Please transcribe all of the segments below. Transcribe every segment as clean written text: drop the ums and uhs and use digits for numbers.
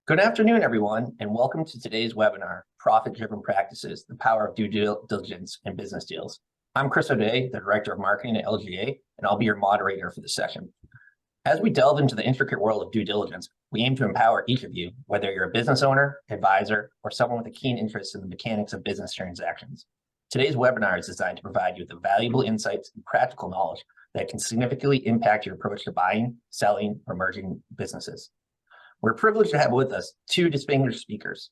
Good afternoon, everyone, and welcome to today's webinar, Profit-Driven Practices, the Power of Due Diligence in Business Deals. I'm Chris O'Day, the Director of Marketing at LGA, and I'll be your moderator for the session. As we delve into the intricate world of due diligence, we aim to empower each of you, whether you're a business owner, advisor, or someone with a keen interest in the mechanics of business transactions. Today's webinar is designed to provide you with the valuable insights and practical knowledge that can significantly impact your approach to buying, selling, or merging businesses. We're privileged to have with us two distinguished speakers,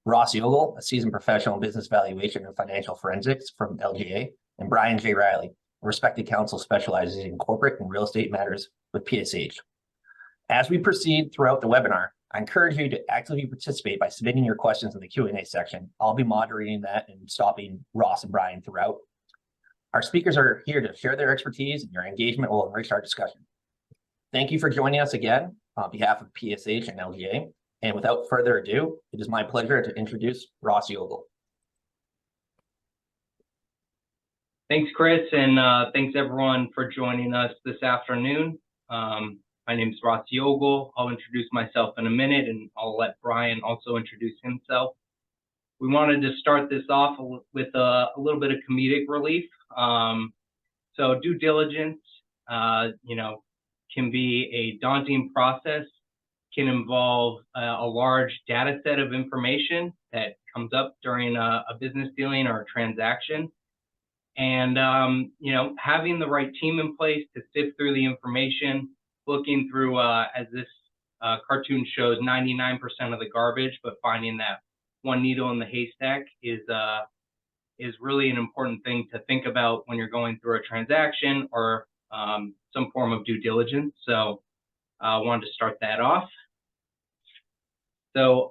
Ross Yogel, a seasoned professional in business valuation and financial forensics from LGA, and Brian J. Reilly, a respected counsel specializing in corporate and real estate matters with PSH. As we proceed throughout the webinar, I encourage you to actively participate by submitting your questions in the Q&A section. I'll be moderating that and stopping Ross and Brian throughout. Our speakers are here to share their expertise, and your engagement will enrich our discussion. Thank you for joining us again on behalf of PSH and LGA. And without further ado, it is my pleasure to introduce Ross Yogel. Thanks, Chris, and thanks everyone for joining us this afternoon. My name is Ross Yogel. I'll introduce myself in a minute, and I'll let Brian also introduce himself. We wanted to start this off with a little bit of comedic relief. So due diligence, can be a daunting process, can involve a large data set of information that comes up during a business dealing or a transaction. And, having the right team in place to sift through the information, looking through, as this cartoon shows, 99% of the garbage, but finding that one needle in the haystack is really an important thing to think about when you're going through a transaction or some form of due diligence. So I wanted to start that off. So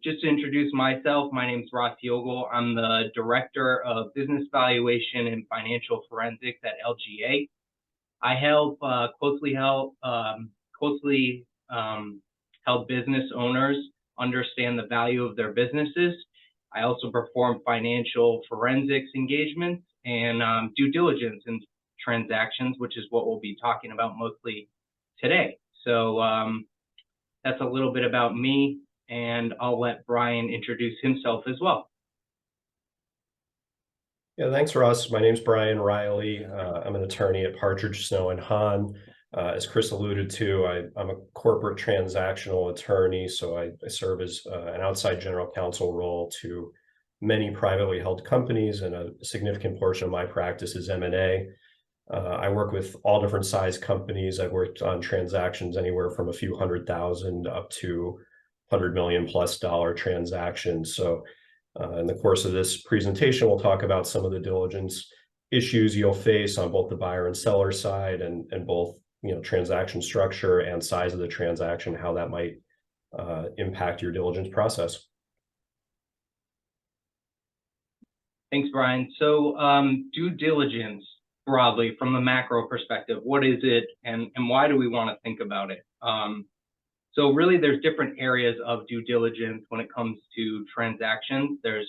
just to introduce myself, my name is Ross Yogel. I'm the Director of Business Valuation and Financial Forensics at LGA. I help closely held business owners understand the value of their businesses. I also perform financial forensics engagements and due diligence in transactions, which is what we'll be talking about mostly today. So that's a little bit about me, and I'll let Brian introduce himself as well. Yeah, thanks, Ross. My name's Brian Reilly. I'm an attorney at Partridge, Snow and Hahn. As Chris alluded to, I'm a corporate transactional attorney, so I serve as an outside general counsel role to many privately held companies, and a significant portion of my practice is M&A. I work with all different size companies. I've worked on transactions anywhere from a few $100,000 up to $100 million+ transactions. So in the course of this presentation, we'll talk about some of the diligence issues you'll face on both the buyer and seller side, and both transaction structure and size of the transaction, how that might impact your diligence process. Thanks, Brian. So due diligence, broadly, from the macro perspective, what is it, and why do we want to think about it? So really, there's different areas of due diligence when it comes to transactions. There's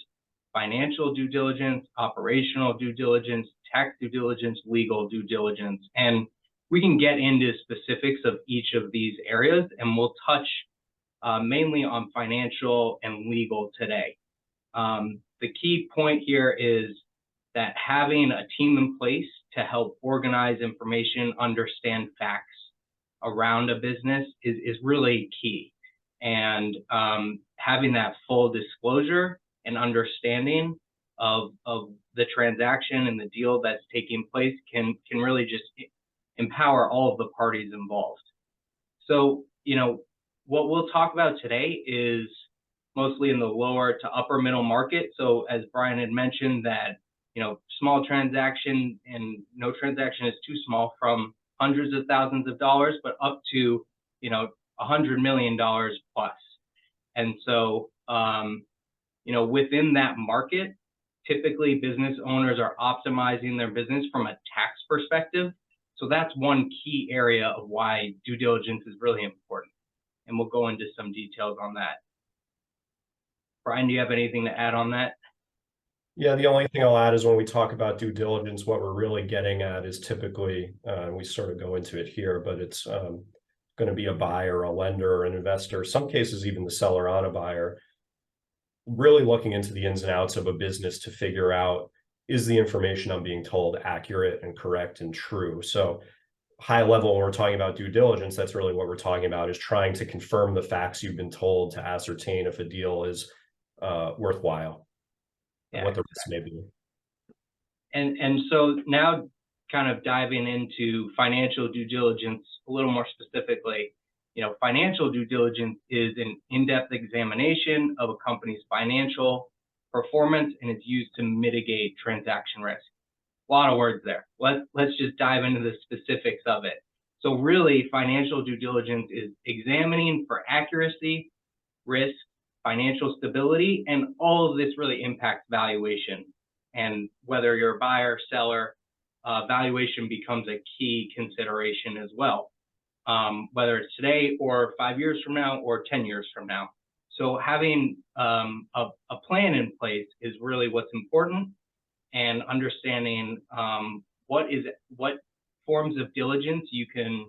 financial due diligence, operational due diligence, tax due diligence, legal due diligence. And we can get into specifics of each of these areas, and we'll touch mainly on financial and legal today. The key point here is that having a team in place to help organize information, understand facts around a business is really key. And having that full disclosure and understanding of the transaction and the deal that's taking place can really just empower all of the parties involved. So, what we'll talk about today is mostly in the lower to upper middle market. So as Brian had mentioned, that small transaction and no transaction is too small, from hundreds of thousands of dollars, but up to, $100 million plus. And so, within that market, typically business owners are optimizing their business from a tax perspective. So that's one key area of why due diligence is really important. And we'll go into some details on that. Brian, do you have anything to add on that? Yeah, the only thing I'll add is when we talk about due diligence, what we're really getting at is typically, we sort of go into it here, but it's going to be a buyer, a lender, or an investor, some cases even the seller on a buyer, really looking into the ins and outs of a business to figure out, is the information I'm being told accurate and correct and true? So high level, when we're talking about due diligence, that's really what we're talking about, is trying to confirm the facts you've been told to ascertain if a deal is worthwhile, and what the risk may be. And so now, kind of diving into financial due diligence a little more specifically, financial due diligence is an in-depth examination of a company's financial performance, and it's used to mitigate transaction risk. A lot of words there. Let's just dive into the specifics of it. So really, financial due diligence is examining for accuracy, risk, financial stability, and all of this really impacts valuation. And whether you're a buyer, seller, valuation becomes a key consideration as well, whether it's today or 5 years from now or 10 years from now. So having a plan in place is really what's important, and understanding what forms of diligence you can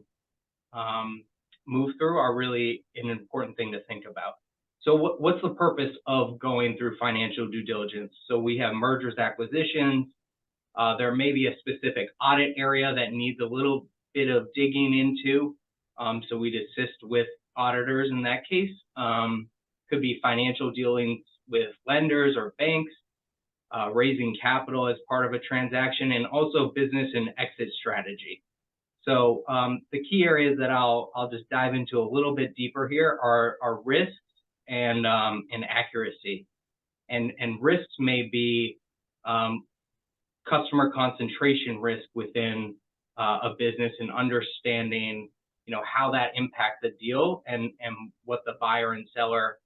move through are really an important thing to think about. So what's the purpose of going through financial due diligence? So we have mergers, acquisitions. There may be a specific audit area that needs a little bit of digging into. So we'd assist with auditors in that case. Could be financial dealings with lenders or banks, raising capital as part of a transaction, and also business and exit strategy. So the key areas that I'll just dive into a little bit deeper here are risks and accuracy. And risks may be customer concentration risk within a business, and understanding how that impacts the deal, and what the buyer and seller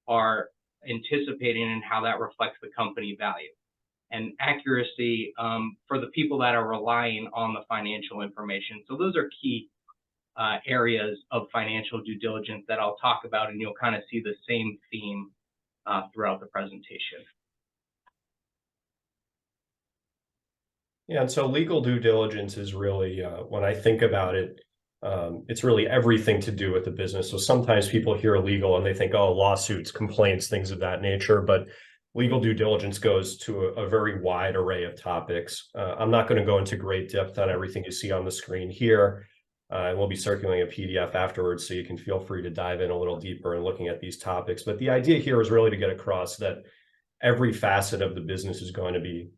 are anticipating, and how that reflects the company value. And accuracy for the people that are relying on the financial information. So those are key areas of financial due diligence that I'll talk about, and you'll kind of see the same theme throughout the presentation. Yeah, and so legal due diligence is really, when I think about it, it's really everything to do with the business. So sometimes people hear legal and they think, oh, lawsuits, complaints, things of that nature. But legal due diligence goes to a very wide array of topics. I'm not going to go into great depth on everything you see on the screen here. And we'll be circulating a PDF afterwards, so you can feel free to dive in a little deeper in looking at these topics. But the idea here is really to get across that every facet of the business is going to be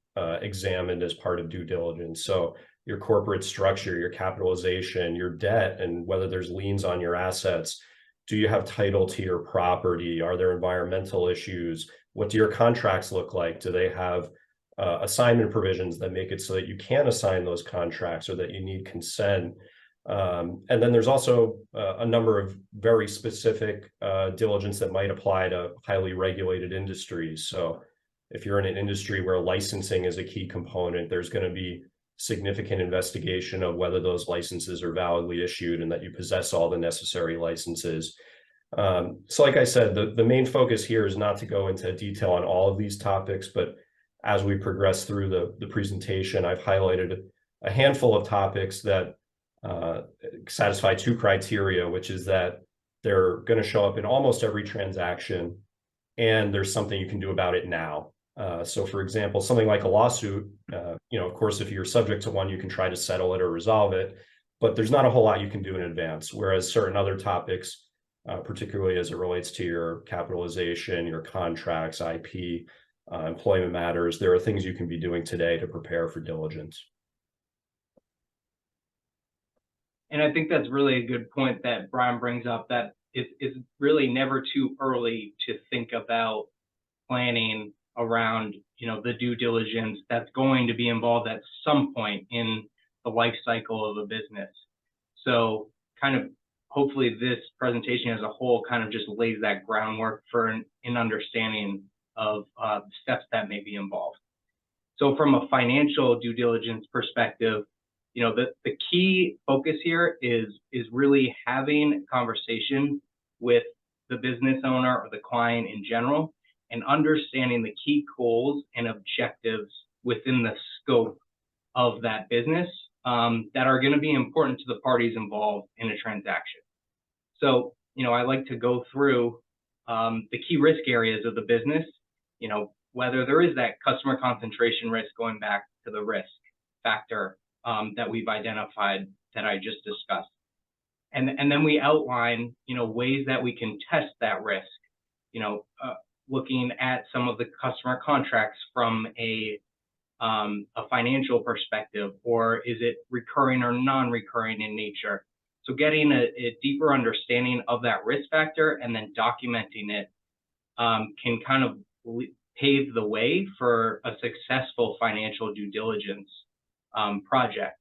examined as part of due diligence. So your corporate structure, your capitalization, your debt, and whether there's liens on your assets. Do you have title to your property? Are there environmental issues? What do your contracts look like? Do they have assignment provisions that make it so that you can assign those contracts, or that you need consent? And then there's also a number of very specific diligence that might apply to highly regulated industries. So if you're in an industry where licensing is a key component, there's going to be significant investigation of whether those licenses are validly issued and that you possess all the necessary licenses. So like I said, the main focus here is not to go into detail on all of these topics, but as we progress through the presentation, I've highlighted a handful of topics that satisfy two criteria, which is that they're going to show up in almost every transaction, and there's something you can do about it now. So for example, something like a lawsuit, of course, if you're subject to one, you can try to settle it or resolve it, but there's not a whole lot you can do in advance. Whereas certain other topics, particularly as it relates to your capitalization, your contracts, IP, employment matters, there are things you can be doing today to prepare for diligence. And I think that's really a good point that Brian brings up, that it's really never too early to think about planning around, the due diligence that's going to be involved at some point in the life cycle of a business. So kind of hopefully this presentation as a whole kind of just lays that groundwork for an understanding of steps that may be involved. So from a financial due diligence perspective, the key focus here is really having a conversation with the business owner or the client in general, and understanding the key goals and objectives within the scope of that business that are going to be important to the parties involved in a transaction. So, I like to go through the key risk areas of the business, whether there is that customer concentration risk, going back to the risk factor that we've identified that I just discussed. And then we outline, ways that we can test that risk, looking at some of the customer contracts from a financial perspective, or is it recurring or non-recurring in nature? So getting a deeper understanding of that risk factor and then documenting it can kind of pave the way for a successful financial due diligence project.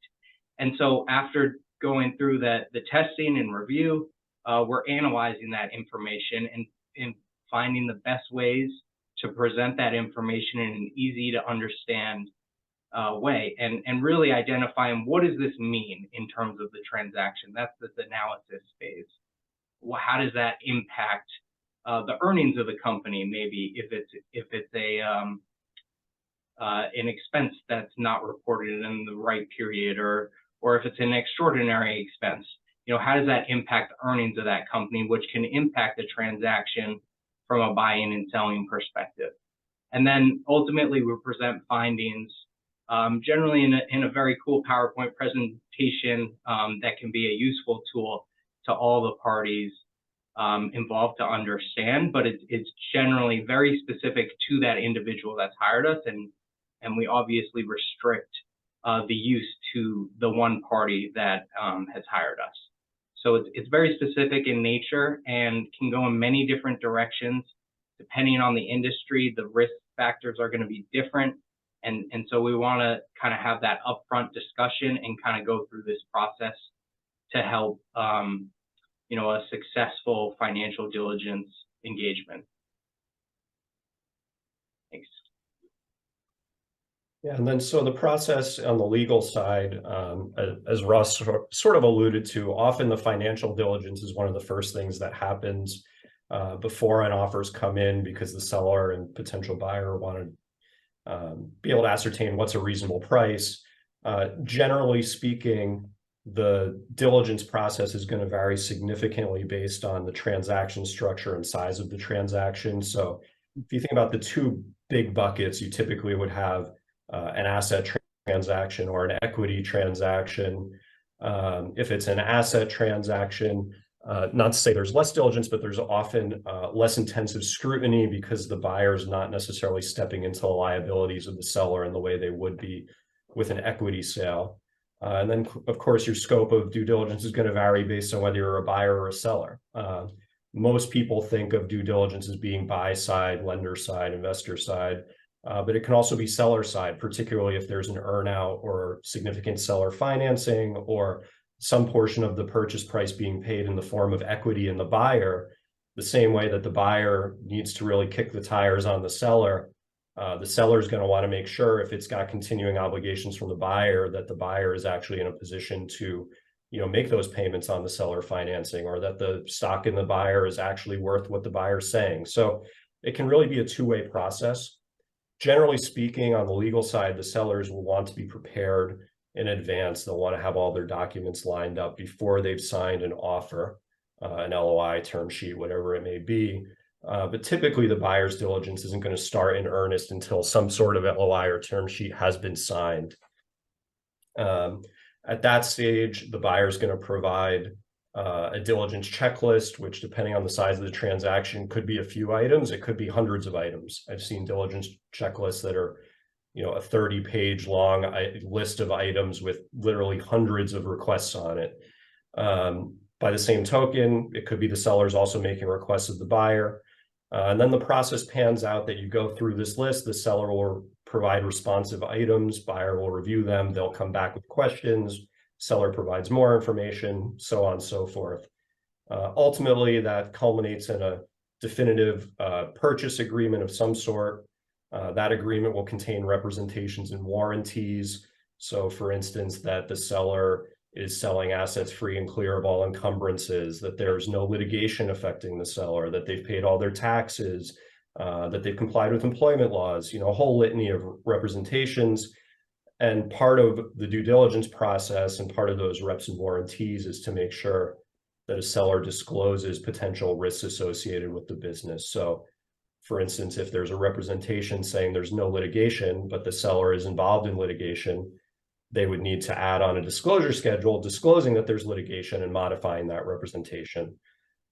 And so after going through the testing and review, we're analyzing that information and finding the best ways to present that information in an easy to understand way, and really identifying what does this mean in terms of the transaction. That's this analysis phase. Well, how does that impact the earnings of the company? Maybe if it's an expense that's not reported in the right period, or if it's an extraordinary expense, how does that impact the earnings of that company, which can impact the transaction from a buying and selling perspective. And then ultimately we present findings, generally in a very cool PowerPoint presentation that can be a useful tool to all the parties involved to understand, but it's generally very specific to that individual that's hired us, and we obviously restrict the use to the one party that has hired us. So it's very specific in nature and can go in many different directions. Depending on the industry, the risk factors are going to be different. And so we want to kind of have that upfront discussion and kind of go through this process to help, a successful financial diligence engagement. Thanks. Yeah, and then so the process on the legal side, as Russ sort of alluded to, often the financial diligence is one of the first things that happens before an offers come in, because the seller and potential buyer want to be able to ascertain what's a reasonable price. Generally speaking, the diligence process is going to vary significantly based on the transaction structure and size of the transaction. So if you think about the two big buckets, you typically would have an asset transaction or an equity transaction. If it's an asset transaction, not to say there's less diligence, but there's often less intensive scrutiny because the buyer is not necessarily stepping into the liabilities of the seller in the way they would be with an equity sale. And then, of course, your scope of due diligence is going to vary based on whether you're a buyer or a seller. Most people think of due diligence as being buy side, lender side, investor side. But it can also be seller side, particularly if there's an earnout or significant seller financing, or some portion of the purchase price being paid in the form of equity in the buyer. The same way that the buyer needs to really kick the tires on the seller is going to want to make sure, if it's got continuing obligations from the buyer, that the buyer is actually in a position to make those payments on the seller financing, or that the stock in the buyer is actually worth what the buyer's saying. So it can really be a two-way process. Generally speaking, on the legal side, the sellers will want to be prepared in advance. They'll want to have all their documents lined up before they've signed an offer, an LOI, term sheet, whatever it may be. But typically the buyer's diligence isn't going to start in earnest until some sort of LOI or term sheet has been signed. At that stage, the buyer is going to provide a diligence checklist, which, depending on the size of the transaction, could be a few items. It could be hundreds of items. I've seen diligence checklists that are, a 30-page long list of items with literally hundreds of requests on it. By the same token, it could be the seller's also making requests of the buyer. And then the process pans out that you go through this list, the seller will provide responsive items, buyer will review them, they'll come back with questions, seller provides more information, so on and so forth. Ultimately, that culminates in a definitive purchase agreement of some sort. That agreement will contain representations and warranties. So, for instance, that the seller is selling assets free and clear of all encumbrances, that there's no litigation affecting the seller, that they've paid all their taxes, that they've complied with employment laws, a whole litany of representations. And part of the due diligence process and part of those reps and warranties is to make sure that a seller discloses potential risks associated with the business. So for instance, if there's a representation saying there's no litigation, but the seller is involved in litigation, they would need to add on a disclosure schedule disclosing that there's litigation and modifying that representation.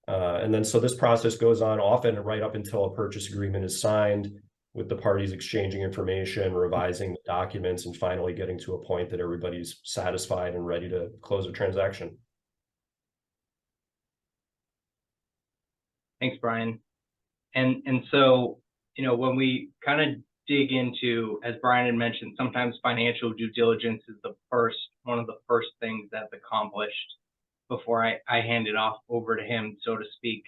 And then so this process goes on often right up until a purchase agreement is signed, with the parties exchanging information, revising the documents, and finally getting to a point that everybody's satisfied and ready to close a transaction. Thanks, Brian. And so, you know, when we kind of dig into, as Brian had mentioned, sometimes financial due diligence is one of the first things that's accomplished before I hand it off over to him, so to speak.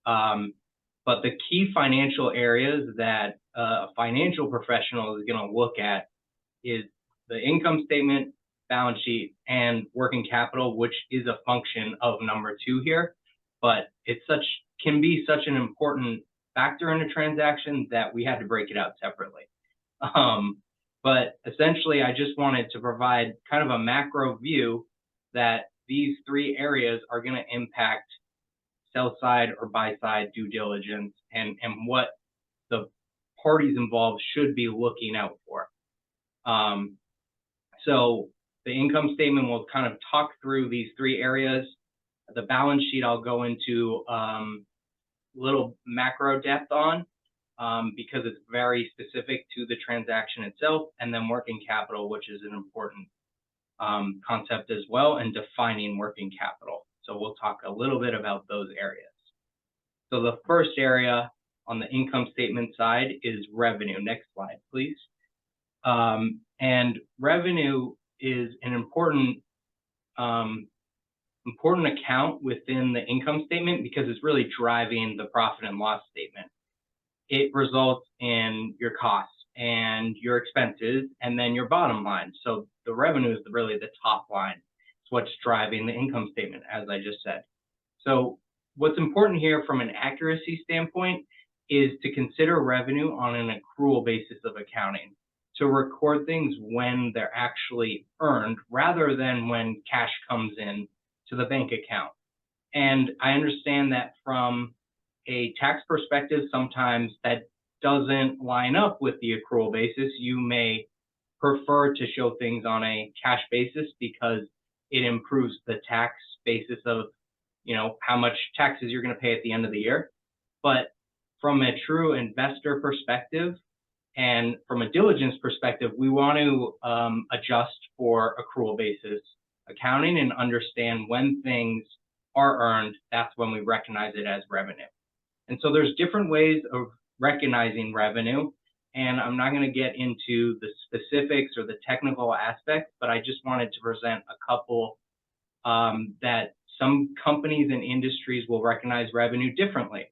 But the key financial areas that a financial professional is going to look at is the income statement, balance sheet, and working capital, which is a function of number 2 here. But it's can be such an important factor in a transaction that we had to break it out separately. But essentially, I just wanted to provide kind of a macro view that these 3 areas are going to impact sell side or buy side due diligence and what the parties involved should be looking out for. So the income statement will kind of talk through these 3 areas. The balance sheet I'll go into little macro depth on because it's very specific to the transaction itself, and then working capital, which is an important concept as well, and defining working capital. So we'll talk a little bit about those areas. So the first area on the income statement side is revenue. Next slide, please. And revenue is an important account within the income statement because it's really driving the profit and loss statement. It results in your costs and your expenses and then your bottom line. So the revenue is really the top line. It's what's driving the income statement, as I just said. So what's important here from an accuracy standpoint is to consider revenue on an accrual basis of accounting, to record things when they're actually earned rather than when cash comes in to the bank account. And I understand that from a tax perspective, sometimes that doesn't line up with the accrual basis. You may prefer to show things on a cash basis because it improves the tax basis of, you know, how much taxes you're going to pay at the end of the year. But from a true investor perspective and from a diligence perspective, we want to adjust for accrual basis accounting and understand when things are earned. That's when we recognize it as revenue. And so there's different ways of recognizing revenue, and I'm not going to get into the specifics or the technical aspects, but I just wanted to present a couple that some companies and industries will recognize revenue differently.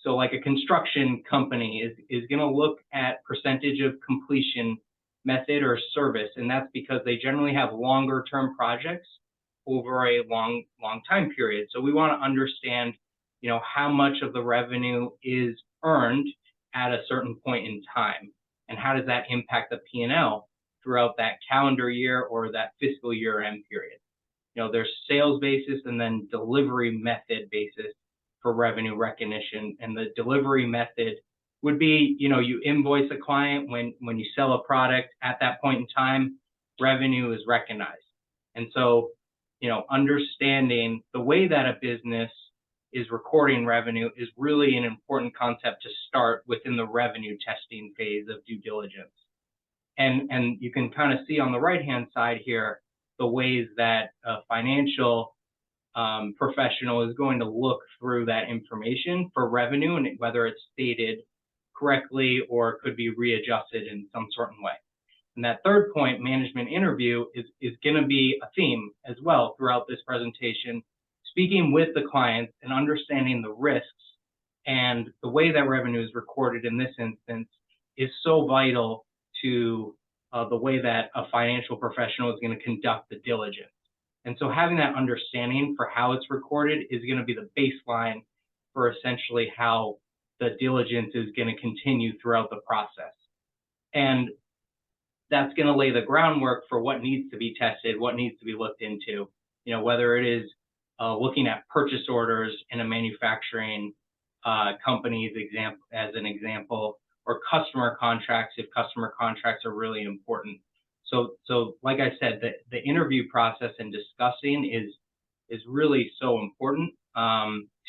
So like a construction company is going to look at percentage of completion method or service, and that's because they generally have longer term projects over a long time period. So we want to understand, you know, how much of the revenue is earned at a certain point in time, and how does that impact the P&L throughout that calendar year or that fiscal year end period. You know, there's sales basis and then delivery method basis for revenue recognition. And the delivery method would be, you know, you invoice a client when you sell a product. At that point in time, revenue is recognized. And so, you know, understanding the way that a business is recording revenue is really an important concept to start within the revenue testing phase of due diligence. And you can kind of see on the right-hand side here the ways that a financial professional is going to look through that information for revenue and whether it's stated correctly or could be readjusted in some certain way. And that third point, management interview, is going to be a theme as well throughout this presentation, speaking with the clients and understanding the risks. And the way that revenue is recorded in this instance is so vital to the way that a financial professional is going to conduct the diligence. And so having that understanding for how it's recorded is going to be the baseline for essentially how the diligence is going to continue throughout the process. And that's going to lay the groundwork for what needs to be tested, what needs to be looked into, you know, whether it is looking at purchase orders in a manufacturing company's as an example, or customer contracts if customer contracts are really important. So like I said, the interview process and discussing is really so important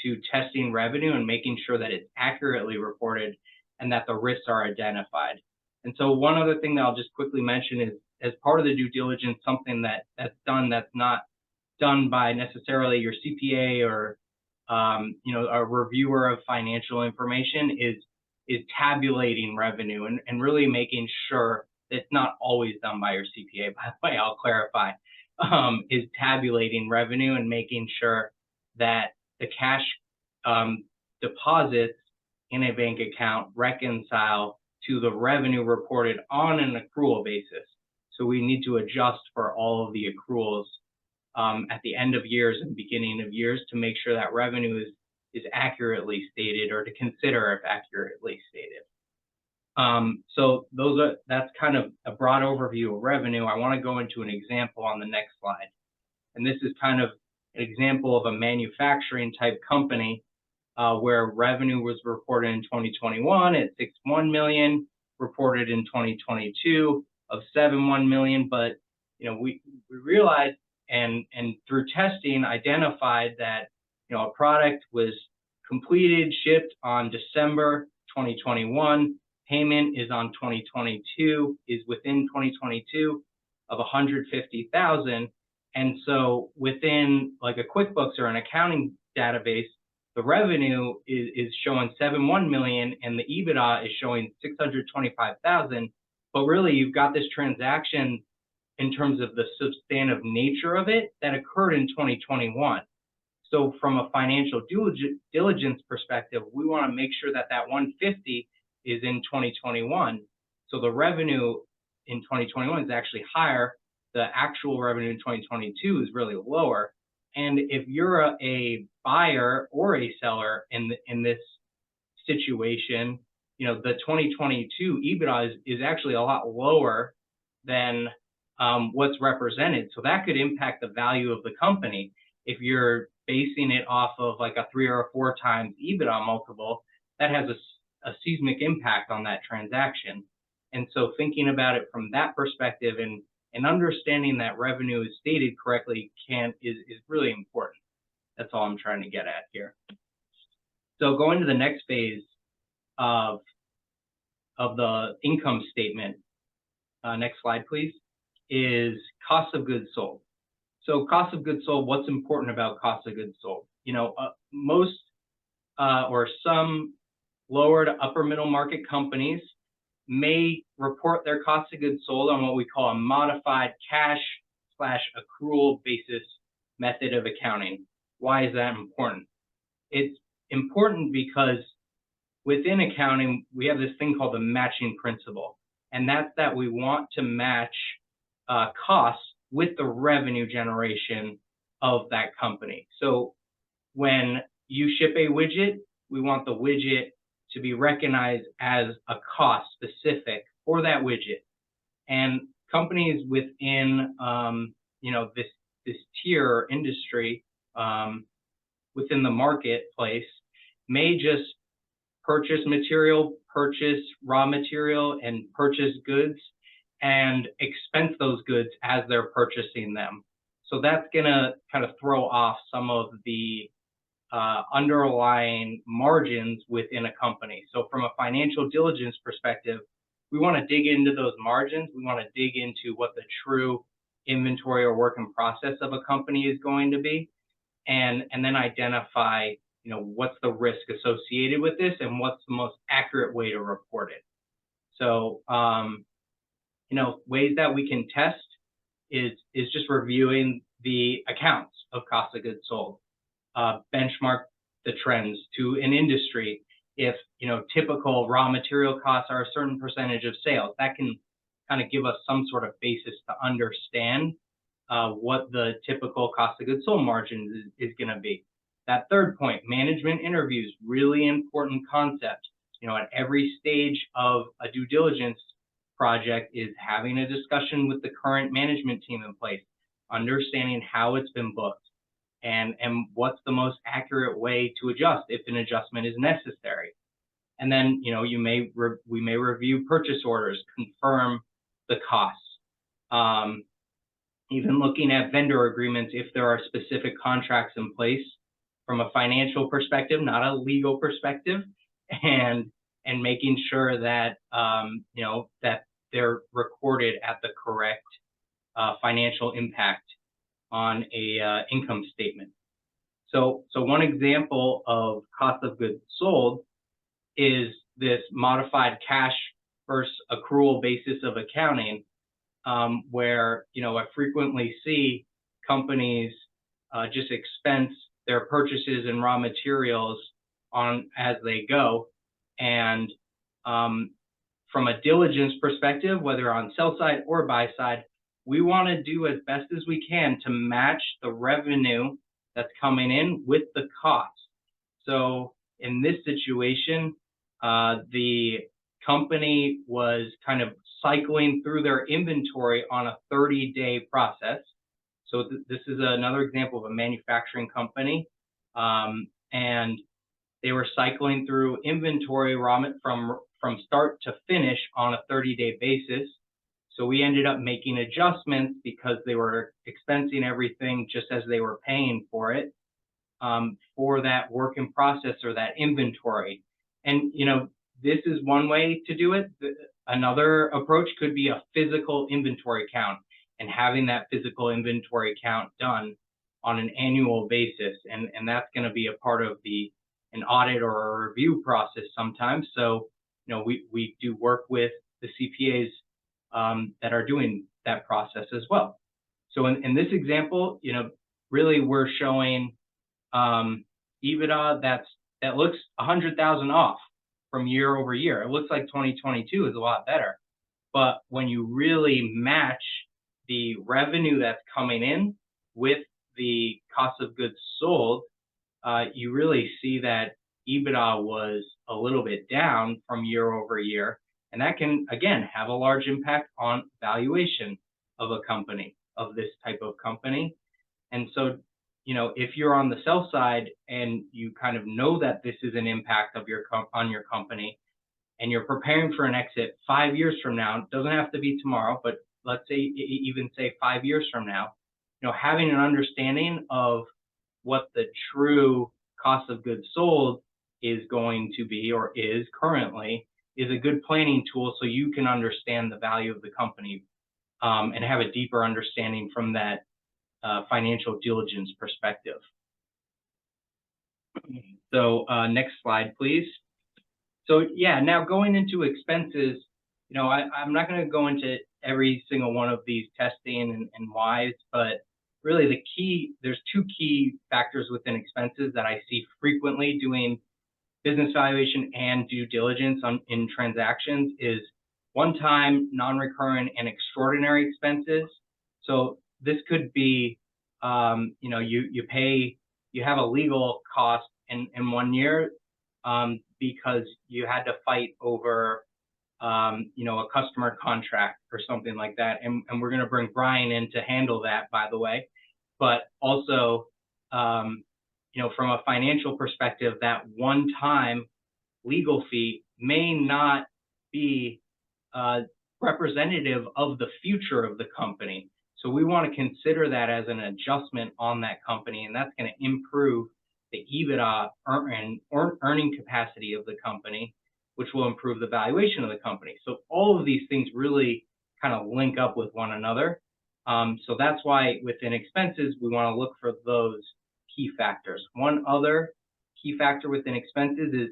to testing revenue and making sure that it's accurately reported and that the risks are identified. And so one other thing that I'll just quickly mention is, as part of the due diligence, something that's not done by necessarily your CPA or a reviewer of financial information is tabulating revenue and really making sure that it's not always done by your CPA, by the way, I'll clarify, is tabulating revenue and making sure that the cash deposits in a bank account reconcile to the revenue reported on an accrual basis. So we need to adjust for all of the accruals at the end of years and beginning of years to make sure that revenue is accurately stated, or to consider if accurately stated. So that's kind of a broad overview of revenue. I want to go into an example on the next slide. And this is kind of an example of a manufacturing type company where revenue was reported in 2021 at 6.1 million, reported in 2022 of 7.1 million. But we realized and through testing identified that a product was completed, shipped on December 2021. Payment is on 2022, is within 2022 of 150,000. And so within like a QuickBooks or an accounting database, the revenue is showing 7.1 million and the EBITDA is showing 625,000. But really you've got this transaction in terms of the substantive nature of it that occurred in 2021. So from a financial diligence perspective, we want to make sure that 150 is in 2021. So the revenue in 2021 is actually higher. The actual revenue in 2022 is really lower. And if you're a buyer or a seller in this situation, the 2022 EBITDA is actually a lot lower than what's represented. So that could impact the value of the company. If you're basing it off of like a 3 or a 4 times EBITDA multiple, that has a seismic impact on that transaction. And so thinking about it from that perspective and understanding that revenue is stated correctly is really important. That's all I'm trying to get at here. So going to the next phase of the income statement, next slide, please, is cost of goods sold. So cost of goods sold, what's important about cost of goods sold? Most or some lower to upper middle market companies may report their cost of goods sold on what we call a modified cash/accrual basis method of accounting. Why is that important? It's important because within accounting, we have this thing called the matching principle. And that's that we want to match costs with the revenue generation of that company. So when you ship a widget, we want the widget to be recognized as a cost specific for that widget. And companies within this tier or industry within the marketplace may just purchase raw material and purchase goods and expense those goods as they're purchasing them. So that's gonna kind of throw off some of the underlying margins within a company. So from a financial diligence perspective, we want to dig into those margins. We want to dig into what the true inventory or work in process of a company is going to be, and then identify, what's the risk associated with this and what's the most accurate way to report it. So, ways that we can test is just reviewing the accounts of cost of goods sold. Benchmark the trends to an industry. If typical raw material costs are a certain percentage of sales, that can kind of give us some sort of basis to understand what the typical cost of goods sold margin is going to be. That third point, management interviews, really important concept. At every stage of a due diligence project is having a discussion with the current management team in place, understanding how it's been booked, and what's the most accurate way to adjust if an adjustment is necessary. And then, we may review purchase orders, confirm the costs. Even looking at vendor agreements, if there are specific contracts in place from a financial perspective, not a legal perspective, and making sure that, that they're recorded at the correct financial impact on a income statement. So one example of cost of goods sold is this modified cash versus accrual basis of accounting, where I frequently see companies just expense their purchases and raw materials on as they go, and from a diligence perspective, whether on sell side or buy side, we want to do as best as we can to match the revenue that's coming in with the cost. So in this situation, the company was kind of cycling through their inventory on a 30-day process. So this is another example of a manufacturing company, and they were cycling through inventory from start to finish on a 30-day basis. So we ended up making adjustments because they were expensing everything just as they were paying for it, for that work in process or that inventory. And, this is one way to do it. Another approach could be a physical inventory count and having that physical inventory count done on an annual basis. And that's going to be a part of an audit or a review process sometimes. So, we do work with the CPAs that are doing that process as well. So in this example, really we're showing EBITDA that looks 100,000 off from year over year. It looks like 2022 is a lot better, but when you really match the revenue that's coming in with the cost of goods sold, you really see that EBITDA was a little bit down from year over year. And that can, again, have a large impact on valuation of a company, of this type of company. And so, if you're on the sell side and you kind of know that this is an impact of on your company, and you're preparing for an exit 5 years from now, it doesn't have to be tomorrow, but let's say even say 5 years from now, having an understanding of what the true cost of goods sold is going to be or is currently is a good planning tool, so you can understand the value of the company and have a deeper understanding from that financial diligence perspective. So next slide, please. So yeah, now going into expenses, I'm not going to go into every single one of these testing and whys, but really there's two key factors within expenses that I see frequently doing business valuation and due diligence in transactions is one-time, non-recurring, and extraordinary expenses. So this could be, you have a legal cost in 1 year because you had to fight over, a customer contract or something like that. And we're going to bring Brian in to handle that, by the way. But also, from a financial perspective, that one-time legal fee may not be representative of the future of the company. So we want to consider that as an adjustment on that company, and that's going to improve the EBITDA earning capacity of the company, which will improve the valuation of the company. So all of these things really kind of link up with one another. So that's why within expenses, we want to look for those key factors. One other key factor within expenses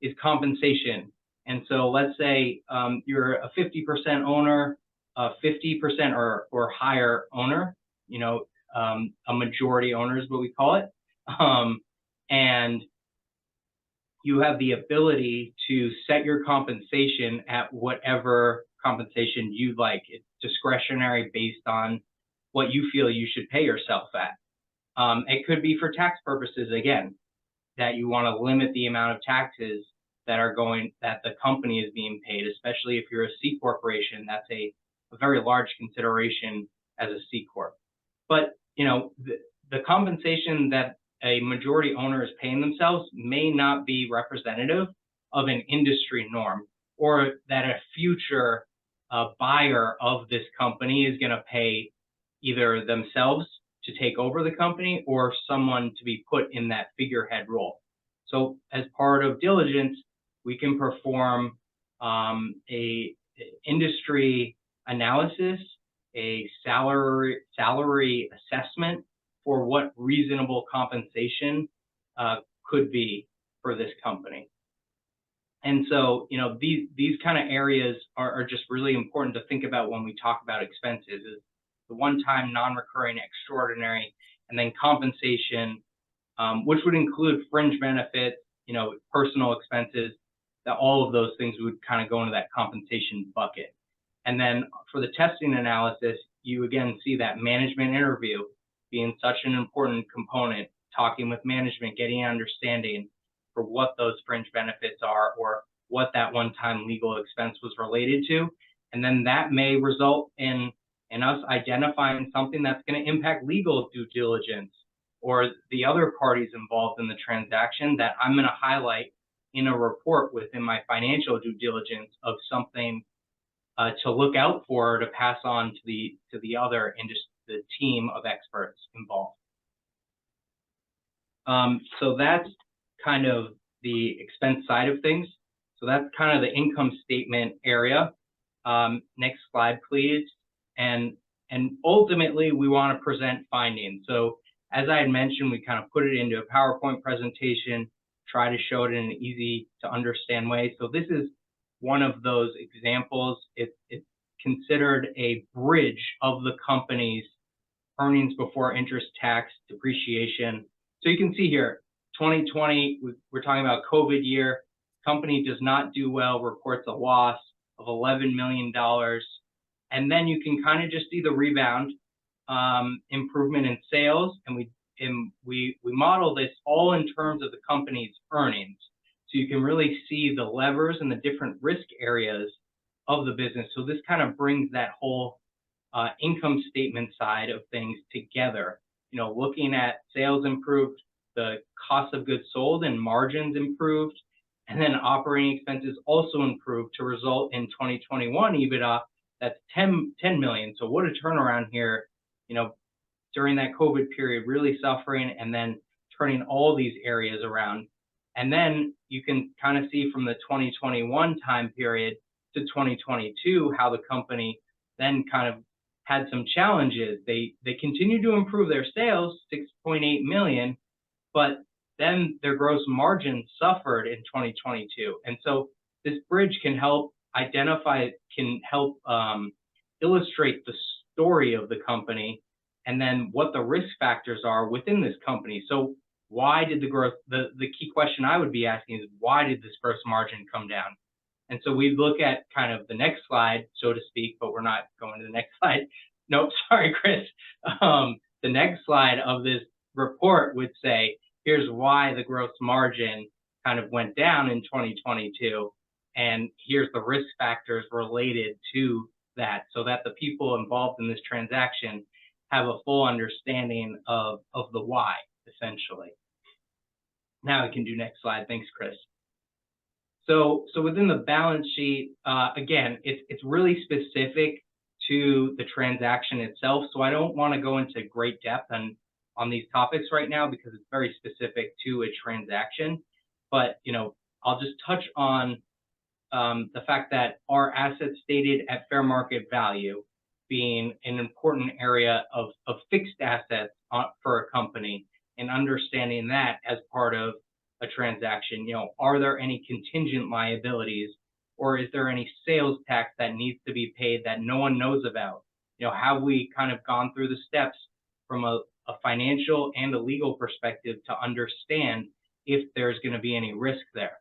is compensation. And so let's say you're a 50% owner, 50% or higher owner, a majority owner is what we call it. And you have the ability to set your compensation at whatever compensation you like. It's discretionary based on what you feel you should pay yourself at. It could be for tax purposes, again, that you want to limit the amount of taxes that the company is being paid, especially if you're a C corporation. That's a very large consideration as a C corp. But the compensation that a majority owner is paying themselves may not be representative of an industry norm, or that a future buyer of this company is going to pay either themselves to take over the company or someone to be put in that figurehead role. So as part of diligence, we can perform a industry analysis, a salary assessment for what reasonable compensation could be for this company. And so, you know, these kind of areas are just really important to think about when we talk about expenses, is the one-time, non-recurring, extraordinary, and then compensation, which would include fringe benefits, you know, personal expenses, that all of those things would kind of go into that compensation bucket. And then for the testing analysis, you again see that management interview being such an important component, talking with management, getting an understanding for what those fringe benefits are or what that one-time legal expense was related to. And then that may result in us identifying something that's going to impact legal due diligence or the other parties involved in the transaction that I'm going to highlight in a report within my financial due diligence of something to look out for, to pass on to the other the team of experts involved. So that's kind of the expense side of things. So that's kind of the income statement area. Next slide, please. And ultimately, we want to present findings. So as I had mentioned, we kind of put it into a PowerPoint presentation, try to show it in an easy to understand way. So this is one of those examples. It's considered a bridge of the company's earnings before interest, tax, depreciation. So you can see here, 2020, we're talking about COVID year. Company does not do well, reports a loss of $11 million. And then you can kind of just see the rebound, improvement in sales. And we model this all in terms of the company's earnings. So you can really see the levers and the different risk areas of the business. So this kind of brings that whole income statement side of things together. You know, looking at sales improved, the cost of goods sold and margins improved, and then operating expenses also improved to result in 2021 EBITDA that's 10 million. So what a turnaround here, you know, during that COVID period, really suffering and then turning all these areas around. And then you can kind of see from the 2021 time period to 2022 how the company then kind of had some challenges. They continued to improve their sales, 6.8 million, but then their gross margin suffered in 2022. And so this bridge can help identify, can help illustrate the story of the company and then what the risk factors are within this company. So why did the growth, the key question I would be asking is, why did this gross margin come down? And so we look at kind of the next slide, so to speak, but we're not going to the next slide. Nope, sorry, Chris. The next slide of this report would say, here's why the gross margin kind of went down in 2022. And here's the risk factors related to that, so that the people involved in this transaction have a full understanding of the why, essentially. Now we can do next slide. Thanks, Chris. So within the balance sheet, again, it's really specific to the transaction itself. So I don't want to go into great depth on these topics right now because it's very specific to a transaction. But, you know, I'll just touch on the fact that our assets stated at fair market value being an important area of fixed assets for a company, and understanding that as part of a transaction. You know, are there any contingent liabilities, or is there any sales tax that needs to be paid that no one knows about? You know, have we kind of gone through the steps from a financial and a legal perspective to understand if there's going to be any risk there?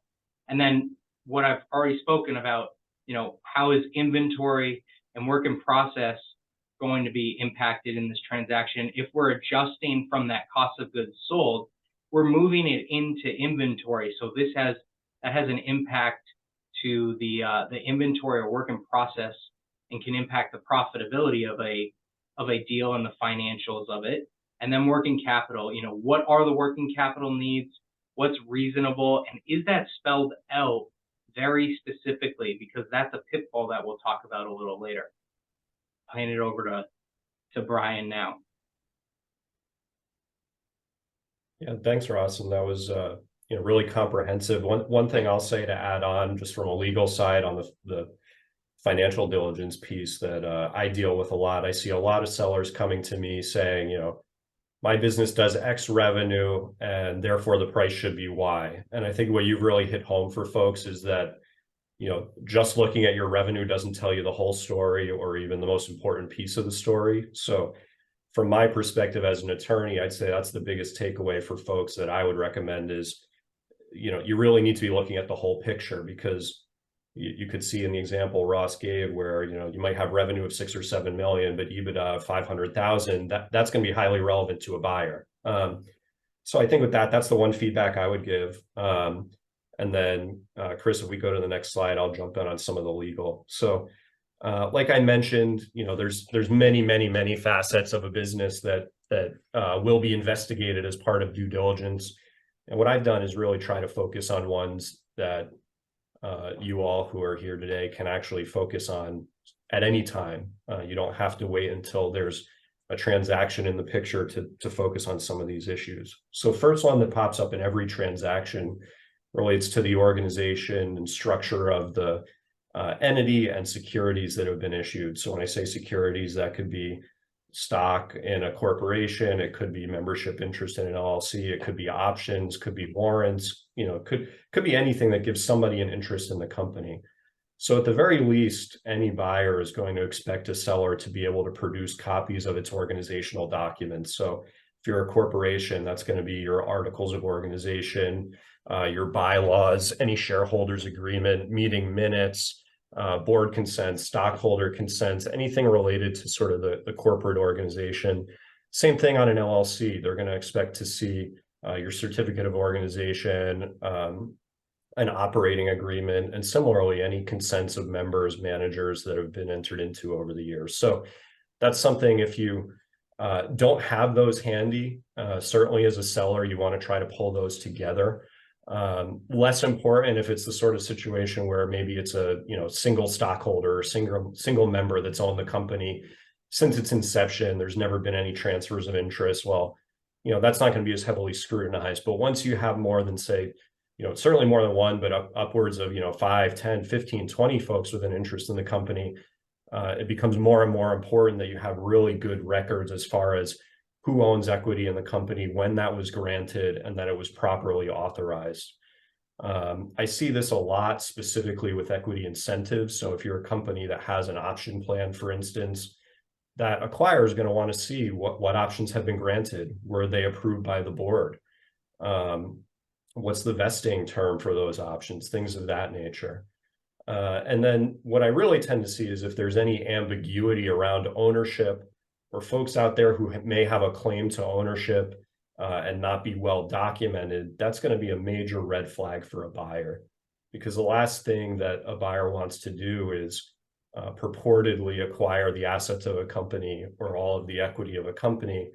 And then what I've already spoken about, you know, how is inventory and work in process going to be impacted in this transaction? If we're adjusting from that cost of goods sold, we're moving it into inventory. So that has an impact to the inventory or work in process, and can impact the profitability of a deal and the financials of it. And then working capital, what are the working capital needs? What's reasonable? And is that spelled out very specifically? Because that's a pitfall that we'll talk about a little later. I'll hand it over to Brian now. Yeah, thanks, Ross. And that was really comprehensive. One thing I'll say to add on, just from a legal side on the financial diligence piece that I deal with a lot. I see a lot of sellers coming to me saying, my business does X revenue and therefore the price should be Y. And I think what you've really hit home for folks is that, just looking at your revenue doesn't tell you the whole story or even the most important piece of the story. So from my perspective as an attorney, I'd say that's the biggest takeaway for folks that I would recommend is, you really need to be looking at the whole picture, because you could see in the example Ross gave where, you might have revenue of 6 or 7 million, but EBITDA of 500,000, that's going to be highly relevant to a buyer. So I think with that's the one feedback I would give. And then Chris, if we go to the next slide, I'll jump in on some of the legal. So like I mentioned, there's many facets of a business that will be investigated as part of due diligence. And what I've done is really try to focus on ones that you all who are here today can actually focus on at any time. You don't have to wait until there's a transaction in the picture to focus on some of these issues. So first one that pops up in every transaction relates to the organization and structure of the entity and securities that have been issued. So when I say securities, that could be stock in a corporation, it could be membership interest in an LLC, it could be options, could be warrants, could be anything that gives somebody an interest in the company. So at the very least, any buyer is going to expect a seller to be able to produce copies of its organizational documents. So if you're a corporation, that's going to be your articles of organization, your bylaws, any shareholders agreement, meeting minutes, board consents, stockholder consents, anything related to sort of the corporate organization. Same thing on an LLC. They're going to expect to see your certificate of organization, an operating agreement, and similarly, any consents of members, managers that have been entered into over the years. So that's something, if you don't have those handy, certainly as a seller, you want to try to pull those together. Less important if it's the sort of situation where maybe it's a single stockholder or single member that's owned the company since its inception. There's never been any transfers of interest. Well, that's not going to be as heavily scrutinized. But once you have more than, say, certainly more than one, but upwards of 5, 10, 15, 20 folks with an interest in the company, it becomes more and more important that you have really good records as far as who owns equity in the company, when that was granted, and that it was properly authorized. I see this a lot specifically with equity incentives. So if you're a company that has an option plan, for instance, that acquirer is going to want to see what options have been granted. Were they approved by the board? What's the vesting term for those options? Things of that nature. And then what I really tend to see is if there's any ambiguity around ownership, or folks out there who may have a claim to ownership and not be well documented, that's going to be a major red flag for a buyer. Because the last thing that a buyer wants to do is purportedly acquire the assets of a company or all of the equity of a company,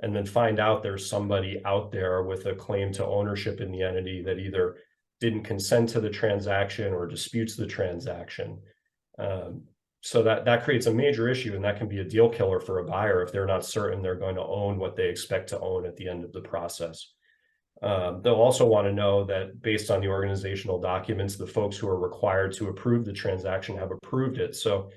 and then find out there's somebody out there with a claim to ownership in the entity that either didn't consent to the transaction or disputes the transaction. So that creates a major issue, and that can be a deal killer for a buyer if they're not certain they're going to own what they expect to own at the end of the process. They'll also want to know that based on the organizational documents, the folks who are required to approve the transaction have approved it. So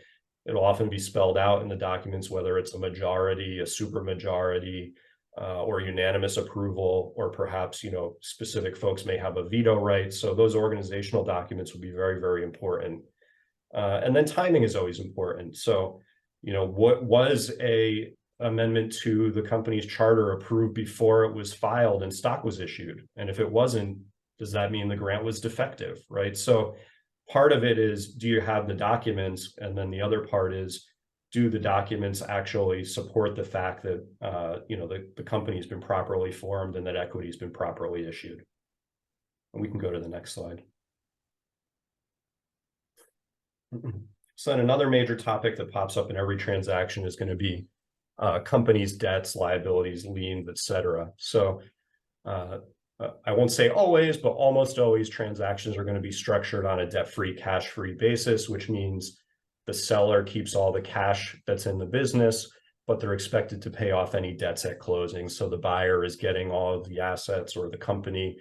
it'll often be spelled out in the documents, whether it's a majority, a supermajority, or unanimous approval, or perhaps, specific folks may have a veto right. So those organizational documents will be very, very important. And then timing is always important. So, what was a amendment to the company's charter approved before it was filed and stock was issued? And if it wasn't, does that mean the grant was defective, right? So part of it is, do you have the documents? And then the other part is, do the documents actually support the fact that, the company's been properly formed and that equity has been properly issued? And we can go to the next slide. So then another major topic that pops up in every transaction is going to be companies' debts, liabilities, liens, etc. So I won't say always, but almost always transactions are going to be structured on a debt-free, cash-free basis, which means the seller keeps all the cash that's in the business, but they're expected to pay off any debts at closing. So the buyer is getting all of the assets or the company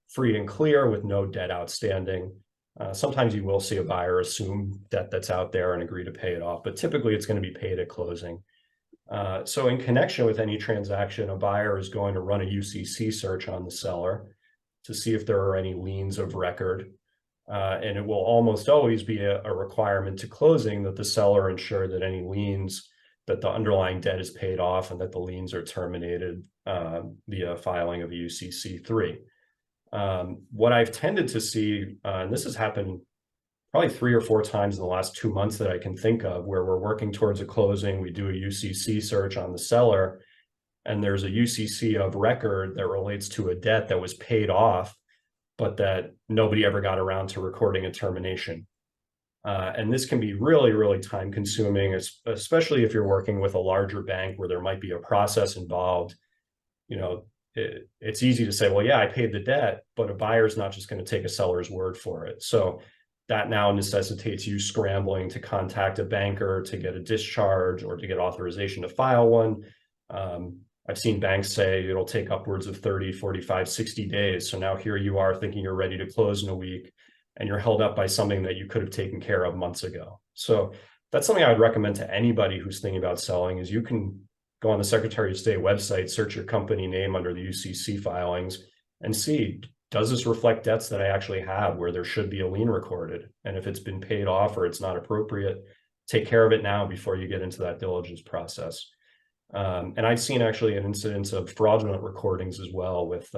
free and clear with no debt outstanding. Sometimes you will see a buyer assume debt that's out there and agree to pay it off, but typically it's going to be paid at closing. So in connection with any transaction, a buyer is going to run a UCC search on the seller to see if there are any liens of record. And it will almost always be a requirement to closing that the seller ensure that any liens, that the underlying debt is paid off and that the liens are terminated via filing of a UCC3. What I've tended to see, and this has happened probably 3 or 4 times in the last 2 months that I can think of, where we're working towards a closing, we do a UCC search on the seller, and there's a UCC of record that relates to a debt that was paid off, but that nobody ever got around to recording a termination. And this can be really, really time consuming, especially if you're working with a larger bank where there might be a process involved. You know, it's easy to say, well, yeah, I paid the debt, but a buyer's not just going to take a seller's word for it. So that now necessitates you scrambling to contact a banker to get a discharge or to get authorization to file one. I've seen banks say it'll take upwards of 30, 45, 60 days. So now here you are thinking you're ready to close in a week, and you're held up by something that you could have taken care of months ago. So that's something I would recommend to anybody who's thinking about selling, is you can go on the Secretary of State website, search your company name under the UCC filings, and see, does this reflect debts that I actually have where there should be a lien recorded? And if it's been paid off or it's not appropriate, take care of it now before you get into that diligence process. And I've seen actually an incidence of fraudulent recordings as well with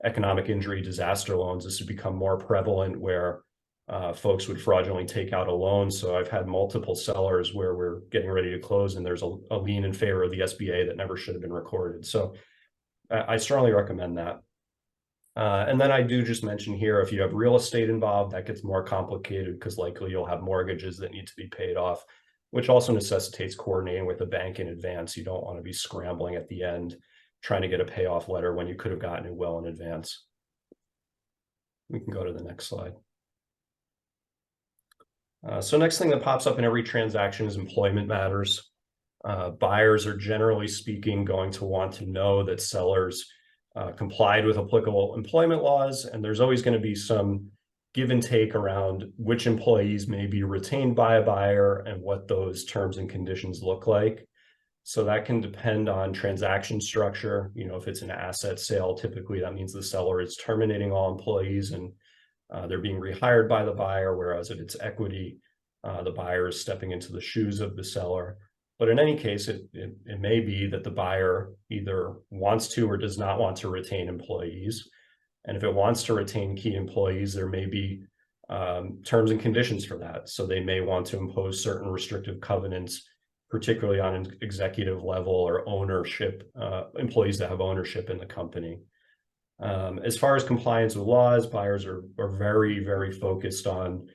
economic injury disaster loans. This has become more prevalent where folks would fraudulently take out a loan. So I've had multiple sellers where we're getting ready to close and there's a lien in favor of the SBA that never should have been recorded. So I strongly recommend that. And then I do just mention here, if you have real estate involved, that gets more complicated because likely you'll have mortgages that need to be paid off, which also necessitates coordinating with the bank in advance. You don't want to be scrambling at the end trying to get a payoff letter when you could have gotten it well in advance. We can go to the next slide. So next thing that pops up in every transaction is employment matters. Buyers are generally speaking going to want to know that sellers complied with applicable employment laws, and there's always going to be some give and take around which employees may be retained by a buyer and what those terms and conditions look like. So that can depend on transaction structure. You know, if it's an asset sale, typically that means the seller is terminating all employees and they're being rehired by the buyer, whereas if it's equity, the buyer is stepping into the shoes of the seller. But in any case, it may be that the buyer either wants to or does not want to retain employees. And if it wants to retain key employees, there may be terms and conditions for that. So they may want to impose certain restrictive covenants, particularly on an executive level or ownership, employees that have ownership in the company. As far as compliance with laws, buyers are very, very focused on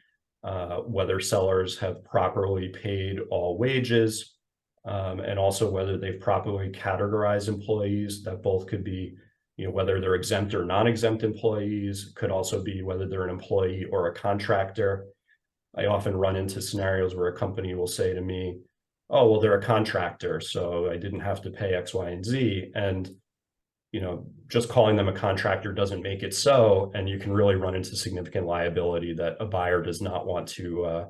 whether sellers have properly paid all wages, and also whether they've properly categorized employees. That both could be, you know, whether they're exempt or non-exempt employees, could also be whether they're an employee or a contractor. I often run into scenarios where a company will say to me, oh, well, they're a contractor, so I didn't have to pay X, Y, and Z. And, you know, just calling them a contractor doesn't make it so, and you can really run into significant liability that a buyer does not want to,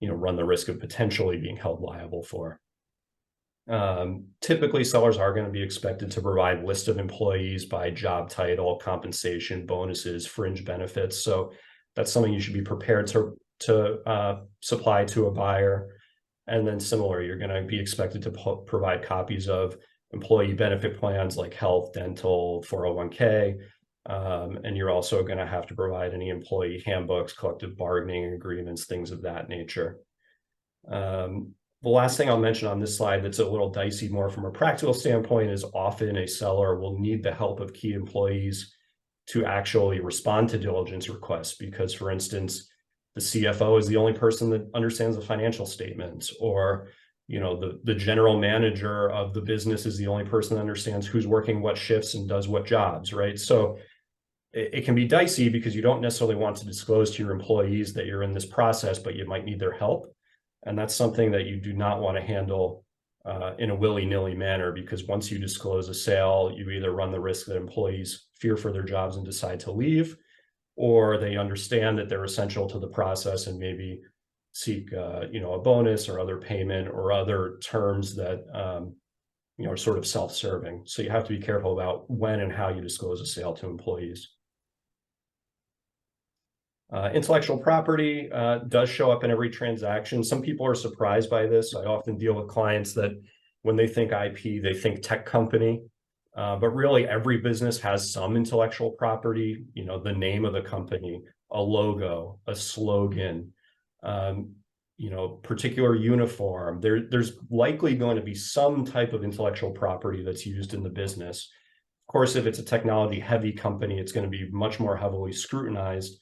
you know, run the risk of potentially being held liable for. Typically, sellers are going to be expected to provide list of employees by job title, compensation, bonuses, fringe benefits. So that's something you should be prepared to supply to a buyer. And then similar, you're going to be expected to provide copies of employee benefit plans like health, dental, 401k. And you're also going to have to provide any employee handbooks, collective bargaining agreements, things of that nature. The last thing I'll mention on this slide that's a little dicey more from a practical standpoint is often a seller will need the help of key employees to actually respond to diligence requests because, for instance, the CFO is the only person that understands the financial statements, or the general manager of the business is the only person that understands who's working what shifts and does what jobs, right? So it can be dicey because you don't necessarily want to disclose to your employees that you're in this process, but you might need their help. And that's something that you do not want to handle in a willy-nilly manner, because once you disclose a sale, you either run the risk that employees fear for their jobs and decide to leave, or they understand that they're essential to the process and maybe seek a bonus or other payment or other terms that are sort of self-serving. So you have to be careful about when and how you disclose a sale to employees. Intellectual property does show up in every transaction. Some people are surprised by this. I often deal with clients that when they think IP, they think tech company. But really, every business has some intellectual property, the name of the company, a logo, a slogan, particular uniform. There's likely going to be some type of intellectual property that's used in the business. Of course, if it's a technology-heavy company, it's going to be much more heavily scrutinized.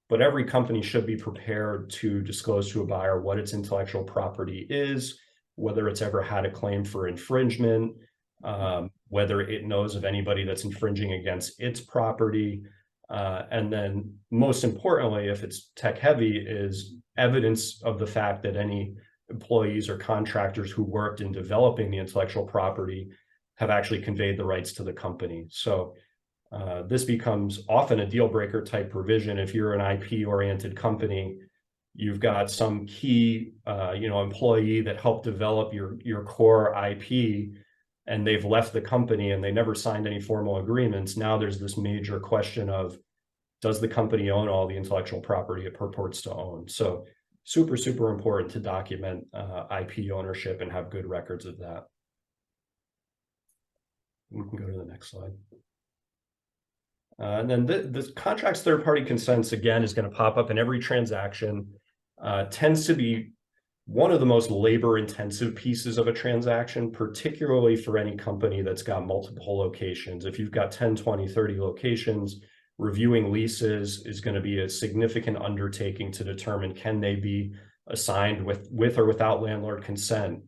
But every company should be prepared to disclose to a buyer what its intellectual property is, whether it's ever had a claim for infringement, whether it knows of anybody that's infringing against its property. And then most importantly, if it's tech heavy, is evidence of the fact that any employees or contractors who worked in developing the intellectual property have actually conveyed the rights to the company. So this becomes often a deal breaker type provision. If you're an IP oriented company, you've got some key employee that helped develop your core IP, and they've left the company and they never signed any formal agreements. Now there's this major question of, does the company own all the intellectual property it purports to own? So super, super important to document IP ownership and have good records of that. We can go to the next slide. And then the contract's third-party consents, again, is going to pop up in every transaction. Tends to be one of the most labor-intensive pieces of a transaction, particularly for any company that's got multiple locations. If you've got 10, 20, 30 locations, reviewing leases is going to be a significant undertaking to determine, can they be assigned with or without landlord consent?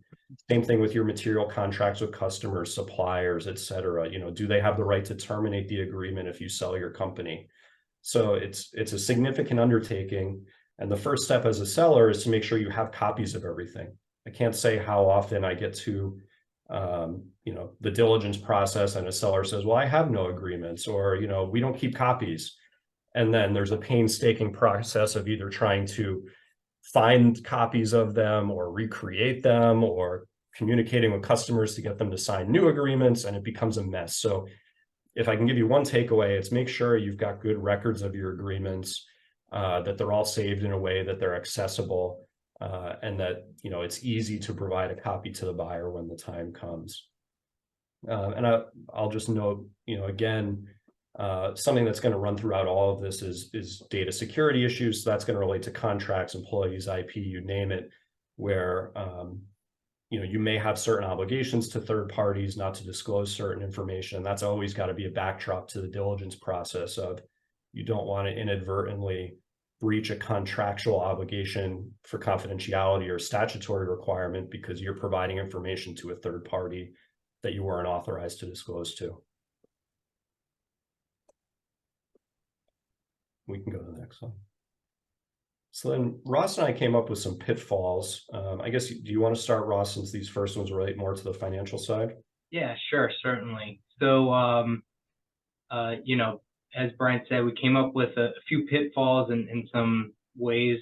Same thing with your material contracts with customers, suppliers, et cetera. Do they have the right to terminate the agreement if you sell your company? So it's a significant undertaking. And the first step as a seller is to make sure you have copies of everything. I can't say how often I get to, the diligence process and a seller says, well, I have no agreements, or, we don't keep copies. And then there's a painstaking process of either trying to find copies of them or recreate them or communicating with customers to get them to sign new agreements, and it becomes a mess. So if I can give you one takeaway, it's make sure you've got good records of your agreements, that they're all saved in a way that they're accessible, and that it's easy to provide a copy to the buyer when the time comes. And I'll just note, again, something that's going to run throughout all of this is data security issues. So that's going to relate to contracts, employees, IP, you name it, where you may have certain obligations to third parties not to disclose certain information. That's always got to be a backdrop to the diligence process of, you don't want to inadvertently breach a contractual obligation for confidentiality or statutory requirement because you're providing information to a third party that you weren't authorized to disclose to. We can go to the next one. So then Ross and I came up with some pitfalls. I guess, do you want to start, Ross, since these first ones relate more to the financial side? Yeah, sure, certainly. So, as Brian said, we came up with a few pitfalls and some ways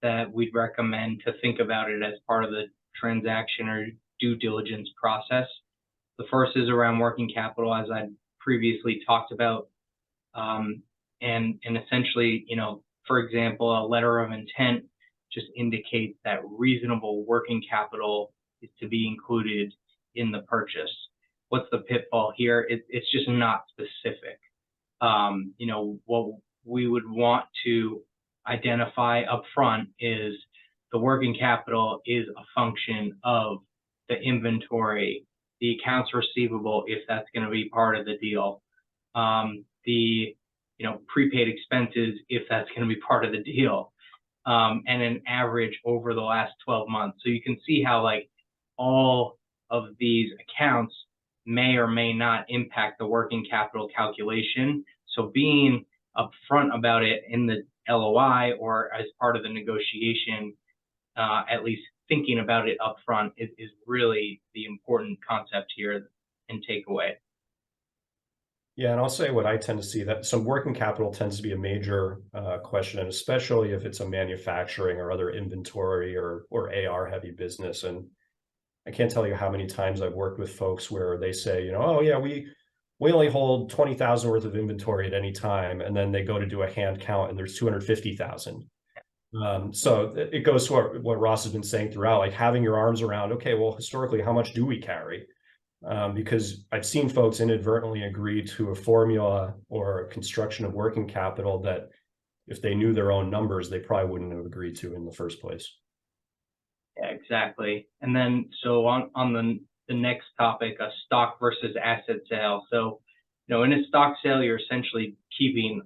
that we'd recommend to think about it as part of the transaction or due diligence process. The first is around working capital, as I previously talked about. And essentially, for example, a letter of intent just indicates that reasonable working capital is to be included in the purchase. What's the pitfall here? It's just not specific. What we would want to identify upfront is the working capital is a function of the inventory, the accounts receivable, if that's going to be part of the deal, the prepaid expenses, if that's going to be part of the deal, and an average over the last 12 months. So you can see how all of these accounts may or may not impact the working capital calculation. So being upfront about it in the LOI or as part of the negotiation, at least thinking about it upfront is really the important concept here and takeaway. Yeah, and I'll say what I tend to see, that some working capital tends to be a major question, and especially if it's a manufacturing or other inventory or AR heavy business. And I can't tell you how many times I've worked with folks where they say, oh yeah, we only hold 20,000 worth of inventory at any time, and then they go to do a hand count and there's 250,000. So it goes to what Ross has been saying throughout, like having your arms around, okay, well, historically, how much do we carry? Because I've seen folks inadvertently agree to a formula or a construction of working capital that if they knew their own numbers, they probably wouldn't have agreed to in the first place. Yeah, exactly. And then, so on the next topic, a stock versus asset sale. So, in a stock sale, you're essentially keeping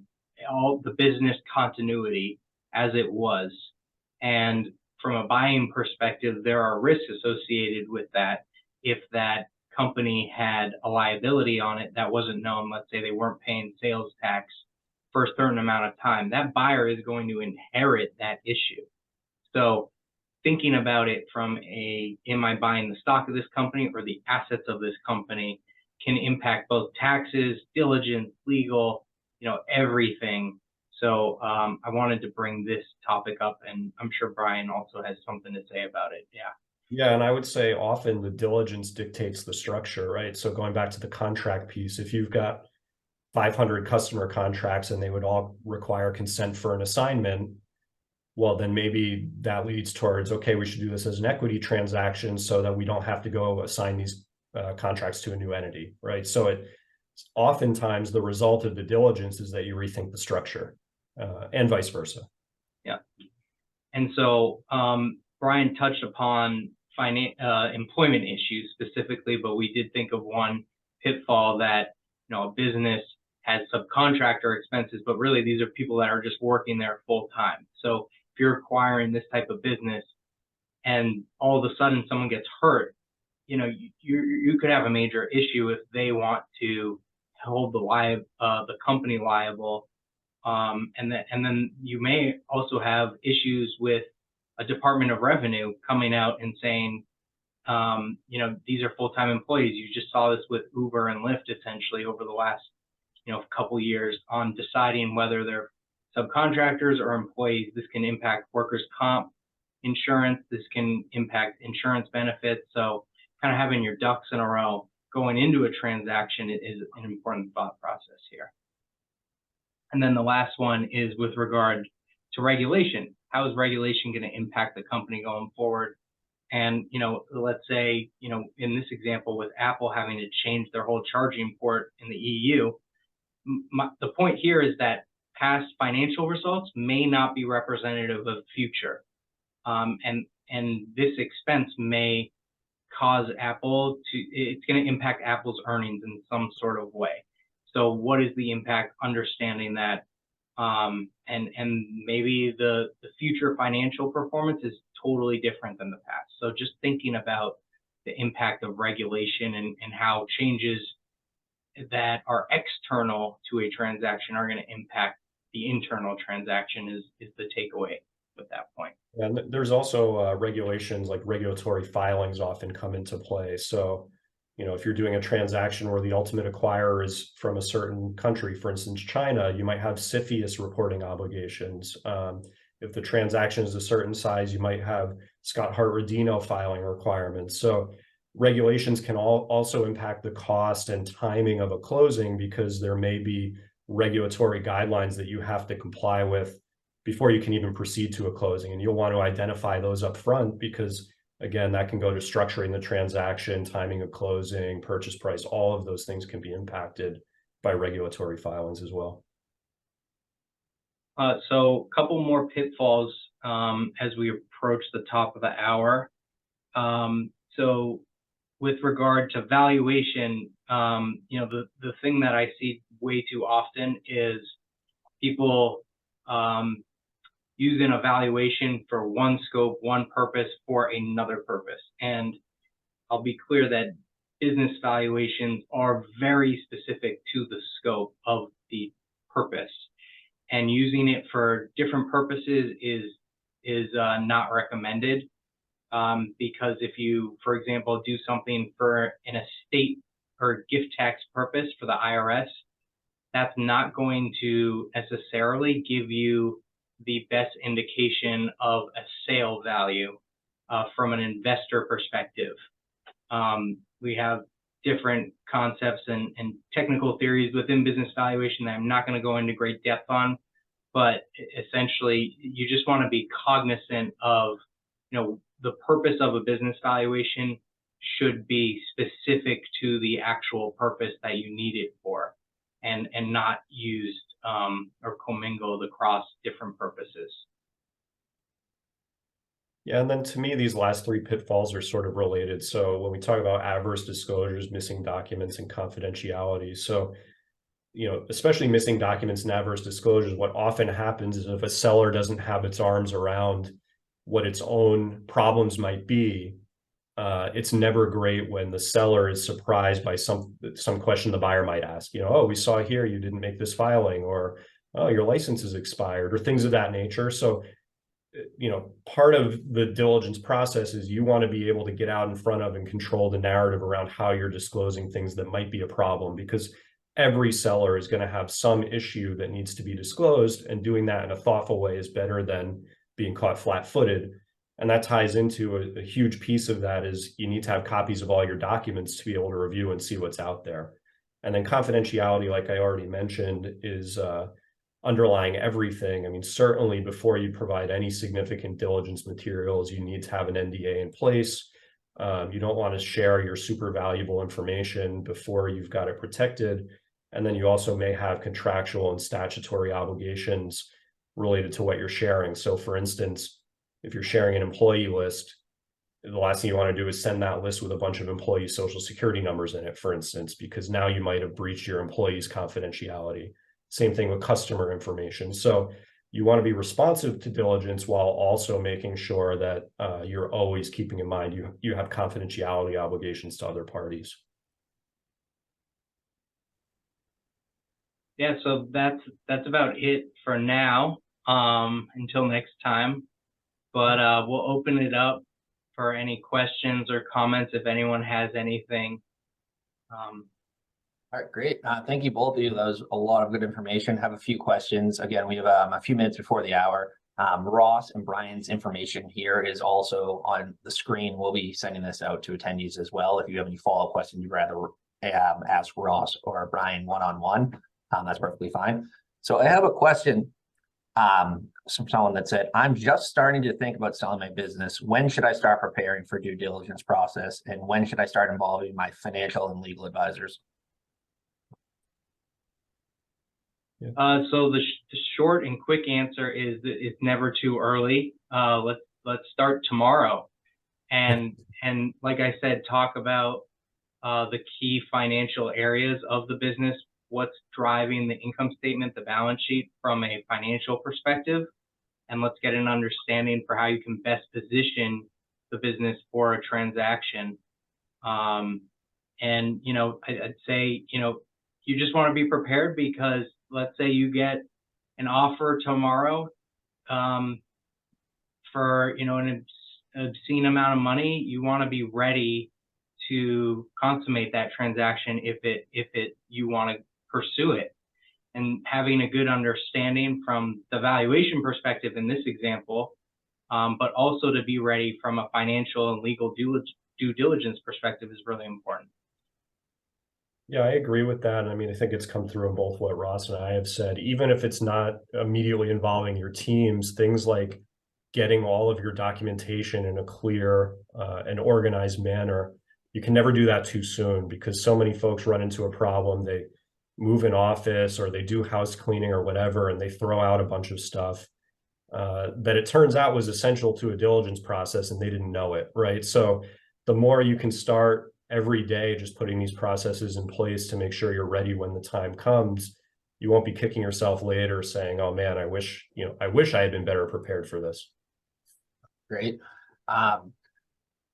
all the business continuity as it was. And from a buying perspective, there are risks associated with that. If that company had a liability on it that wasn't known, let's say they weren't paying sales tax for a certain amount of time, that buyer is going to inherit that issue. So thinking about it from am I buying the stock of this company or the assets of this company can impact both taxes, diligence, legal, everything. So I wanted to bring this topic up, and I'm sure Brian also has something to say about it. Yeah. Yeah, and I would say often the diligence dictates the structure, right? So going back to the contract piece, if you've got 500 customer contracts and they would all require consent for an assignment, well, then maybe that leads towards, okay, we should do this as an equity transaction so that we don't have to go assign these contracts to a new entity, right? So oftentimes the result of the diligence is that you rethink the structure and vice versa. Yeah. And so Brian touched upon employment issues specifically, but we did think of one pitfall that, a business has subcontractor expenses, but really these are people that are just working there full time. So if you're acquiring this type of business and all of a sudden someone gets hurt, you could have a major issue if they want to hold the company liable. And then you may also have issues with a Department of Revenue coming out and saying, these are full-time employees. You just saw this with Uber and Lyft essentially over the last, couple years on deciding whether they're subcontractors or employees. This can impact workers' comp insurance. This can impact insurance benefits. So kind of having your ducks in a row going into a transaction is an important thought process here. And then the last one is with regard to regulation. How is regulation going to impact the company going forward? And, let's say, in this example with Apple having to change their whole charging port in the EU, the point here is that past financial results may not be representative of future. And this expense may cause it's going to impact Apple's earnings in some sort of way. So what is the impact? Understanding that, and maybe the future financial performance is totally different than the past. So just thinking about the impact of regulation and how changes that are external to a transaction are going to impact the internal transaction is the takeaway with that point. And there's also regulations, like regulatory filings often come into play. So, if you're doing a transaction where the ultimate acquirer is from a certain country, for instance, China, you might have CFIUS reporting obligations. If the transaction is a certain size, you might have Scott-Hart-Rodino filing requirements. So regulations can also impact the cost and timing of a closing, because there may be regulatory guidelines that you have to comply with before you can even proceed to a closing. And you'll want to identify those up front, because again, that can go to structuring the transaction, timing of closing, purchase price. All of those things can be impacted by regulatory filings as well. So a couple more pitfalls as we approach the top of the hour. So with regard to valuation, the thing that I see way too often is people using a valuation for one scope, one purpose for another purpose. And I'll be clear that business valuations are very specific to the scope of the purpose, and using it for different purposes is not recommended. Because if you, for example, do something for an estate or gift tax purpose for the IRS, that's not going to necessarily give you the best indication of a sale value from an investor perspective. We have different concepts and technical theories within business valuation that I'm not going to go into great depth on, but essentially you just want to be cognizant of, the purpose of a business valuation should be specific to the actual purpose that you need it for, and not used or commingled across different purposes. Yeah, and then to me, these last three pitfalls are sort of related. So when we talk about adverse disclosures, missing documents, and confidentiality, so especially missing documents and adverse disclosures, what often happens is if a seller doesn't have its arms around what its own problems might be, it's never great when the seller is surprised by some question the buyer might ask. Oh, we saw here you didn't make this filing, or oh, your license is expired, or things of that nature. So part of the diligence process is you want to be able to get out in front of and control the narrative around how you're disclosing things that might be a problem, because every seller is going to have some issue that needs to be disclosed, and doing that in a thoughtful way is better than being caught flat-footed. And that ties into a huge piece of that is you need to have copies of all your documents to be able to review and see what's out there. And then confidentiality, like I already mentioned, is underlying everything. I mean, certainly before you provide any significant diligence materials, you need to have an NDA in place. You don't want to share your super valuable information before you've got it protected. And then you also may have contractual and statutory obligations related to what you're sharing. So for instance, if you're sharing an employee list, the last thing you want to do is send that list with a bunch of employee social security numbers in it, for instance, because now you might have breached your employee's confidentiality. Same thing with customer information. So you want to be responsive to diligence while also making sure that you're always keeping in mind you have confidentiality obligations to other parties. Yeah, so that's about it for now, until next time. But we'll open it up for any questions or comments if anyone has anything. All right, great. Thank you both of you. That was a lot of good information. Have a few questions. Again, we have a few minutes before the hour. Ross and Brian's information here is also on the screen. We'll be sending this out to attendees as well. If you have any follow-up questions you'd rather ask Ross or Brian one-on-one, that's perfectly fine. So I have a question from someone that said, I'm just starting to think about selling my business. When should I start preparing for due diligence process? And when should I start involving my financial and legal advisors? So the short and quick answer is that it's never too early. Let's start tomorrow, and like I said, talk about the key financial areas of the business. What's driving the income statement, the balance sheet from a financial perspective, and let's get an understanding for how you can best position the business for a transaction. And I'd say you just want to be prepared, because let's say you get an offer tomorrow for an obscene amount of money. You want to be ready to consummate that transaction if you want to pursue it, and having a good understanding from the valuation perspective in this example, but also to be ready from a financial and legal due diligence perspective is really important. Yeah, I agree with that. I mean, I think it's come through in both what Ross and I have said. Even if it's not immediately involving your teams, things like getting all of your documentation in a clear and organized manner, you can never do that too soon, because so many folks run into a problem. They move an office or they do house cleaning or whatever, and they throw out a bunch of stuff that it turns out was essential to a diligence process, and they didn't know it, right? So the more you can start every day just putting these processes in place to make sure you're ready when the time comes, you won't be kicking yourself later saying, oh man, I wish I had been better prepared for this. Great.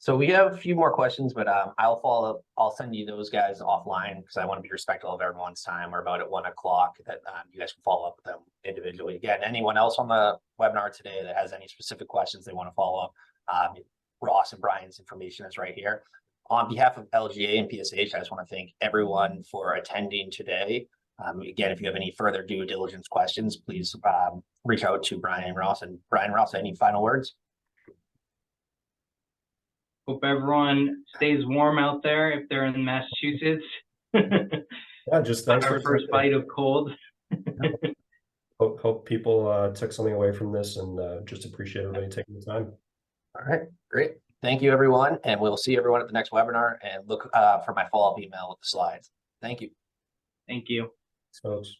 So we have a few more questions, but I'll follow up. I'll send you those guys offline because I want to be respectful of everyone's time. We're about at 1 o'clock that you guys can follow up with them individually. Again, anyone else on the webinar today that has any specific questions they want to follow up, Ross and Brian's information is right here. On behalf of LGA and PSH, I just want to thank everyone for attending today. Again, if you have any further due diligence questions, please reach out to Brian and Ross. And Brian and Ross, any final words? Hope everyone stays warm out there if they're in Massachusetts. Yeah, just thanks Our for first bite of cold. hope people took something away from this, and just appreciate everybody taking the time. All right, great. Thank you, everyone. And we'll see everyone at the next webinar, and look for my follow-up email with the slides. Thank you. Thank you. Thanks, folks.